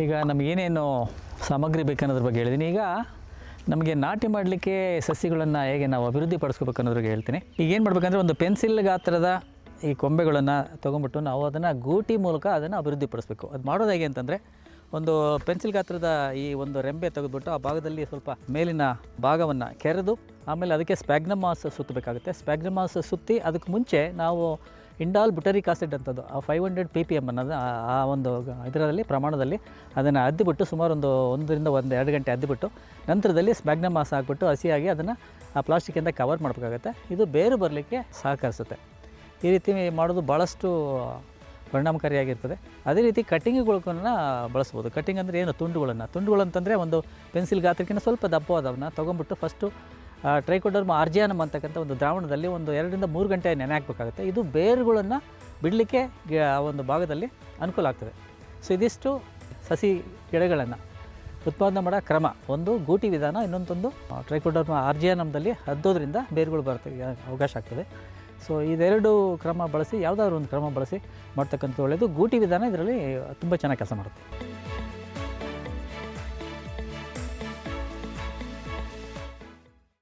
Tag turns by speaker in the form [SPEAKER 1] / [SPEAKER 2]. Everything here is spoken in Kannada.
[SPEAKER 1] ಈಗ ನಮಗೇನೇನು ಸಾಮಗ್ರಿ ಬೇಕನ್ನೋದ್ರ ಬಗ್ಗೆ ಹೇಳಿದ್ದೀನಿ. ಈಗ ನಮಗೆ ನಾಟಿ ಮಾಡಲಿಕ್ಕೆ ಸಸಿಗಳನ್ನು ಹೇಗೆ ನಾವು ಅಭಿವೃದ್ಧಿ ಪಡಿಸ್ಕೋಬೇಕು ಅನ್ನೋದ್ರ ಬಗ್ಗೆ ಹೇಳ್ತೀನಿ. ಈಗ ಏನು ಮಾಡಬೇಕಂದ್ರೆ ಒಂದು ಪೆನ್ಸಿಲ್ ಗಾತ್ರದ ಈ ಕೊಂಬೆಗಳನ್ನು ತೊಗೊಂಬಿಟ್ಟು ನಾವು ಅದನ್ನು ಗೂಟಿ ಮೂಲಕ ಅದನ್ನು ಅಭಿವೃದ್ಧಿ ಪಡಿಸ್ಬೇಕು. ಅದು ಮಾಡೋದು ಹೇಗೆ ಅಂತಂದರೆ, ಒಂದು ಪೆನ್ಸಿಲ್ ಗಾತ್ರದ ಈ ಒಂದು ರೆಂಬೆ ತೆಗೆದುಬಿಟ್ಟು ಆ ಭಾಗದಲ್ಲಿ ಸ್ವಲ್ಪ ಮೇಲಿನ ಭಾಗವನ್ನು ಕೆರೆದು ಆಮೇಲೆ ಅದಕ್ಕೆ ಸ್ಪ್ಯಾಗ್ನಮಾಸ್ ಸುತ್ತಬೇಕಾಗುತ್ತೆ. ಸ್ಪ್ಯಾಗ್ನಮಾಸ್ ಸುತ್ತಿ ಅದಕ್ಕೆ ಮುಂಚೆ ನಾವು ಇಂಡಾಲ್ ಬುಟರಿಕ್ ಆಸಿಡ್ ಅಂತದ್ದು 500 ppm ಅನ್ನೋದು ಆ ಒಂದು ಇದರಲ್ಲಿ ಪ್ರಮಾಣದಲ್ಲಿ ಅದನ್ನು ಅದ್ದಿಬಿಟ್ಟು ಸುಮಾರು ಒಂದು 1-2 ಗಂಟೆ ಅದ್ದಿಬಿಟ್ಟು ನಂತರದಲ್ಲಿ ಸ್ಪ್ಯಾಗ್ನಮಾಸ್ ಹಾಕ್ಬಿಟ್ಟು ಹಸಿಯಾಗಿ ಅದನ್ನು ಆ ಪ್ಲಾಸ್ಟಿಕ್ಕಿಂದ ಕವರ್ ಮಾಡಬೇಕಾಗುತ್ತೆ. ಇದು ಬೇರು ಬರಲಿಕ್ಕೆ ಸಹಕರಿಸುತ್ತೆ. ಈ ರೀತಿ ಮಾಡೋದು ಭಾಳಷ್ಟು ಪರಿಣಾಮಕಾರಿಯಾಗಿರ್ತದೆ. ಅದೇ ರೀತಿ ಕಟ್ಟಿಂಗ್ಗಳನ್ನ ಬಳಸ್ಬೋದು. ಕಟ್ಟಿಂಗ್ ಅಂದರೆ ಏನು, ತುಂಡುಗಳು ಅಂತಂದರೆ ಒಂದು ಪೆನ್ಸಿಲ್ ಗಾತ್ರಕ್ಕಿಂತ ಸ್ವಲ್ಪ ದಪ್ಪವಾದವನ್ನ ತೊಗೊಂಬಿಟ್ಟು ಫಸ್ಟು ಟ್ರೈಕೋಡರ್ಮ ಆರ್ಜಿಯಾನಮ್ ಅಂತಕ್ಕಂಥ ಒಂದು ದ್ರಾವಣದಲ್ಲಿ ಒಂದು 2-3 ಗಂಟೆ ನೆನೆ ಹಾಕಬೇಕಾಗುತ್ತೆ. ಇದು ಬೇರುಗಳನ್ನು ಬಿಡಲಿಕ್ಕೆ ಆ ಒಂದು ಭಾಗದಲ್ಲಿ ಅನುಕೂಲ ಆಗ್ತದೆ. ಸೊ ಇದಿಷ್ಟು ಸಸಿ ಗಿಡಗಳನ್ನು ಉತ್ಪಾದನೆ ಮಾಡೋ ಕ್ರಮ. ಒಂದು ಗೂಟಿ ವಿಧಾನ, ಇನ್ನೊಂದು ಟ್ರೈಕೋಡರ್ಮ ಆರ್ಜಿಯಾನಮ್ದಲ್ಲಿ ಹದ್ದೋದ್ರಿಂದ ಬೇರುಗಳು ಬರೋಕ್ಕೆ ಅವಕಾಶ ಆಗ್ತದೆ. ಸೊ ಇದೆರಡು ಕ್ರಮ ಬಳಸಿ, ಯಾವುದಾದ್ರು ಒಂದು ಕ್ರಮ ಬಳಸಿ ಮಾಡ್ತಕ್ಕಂಥ ಒಳ್ಳೆಯದು. ಗೂಟಿ ವಿಧಾನ ಇದರಲ್ಲಿ ತುಂಬ ಚೆನ್ನಾಗಿ ಕೆಲಸ ಮಾಡುತ್ತೆ.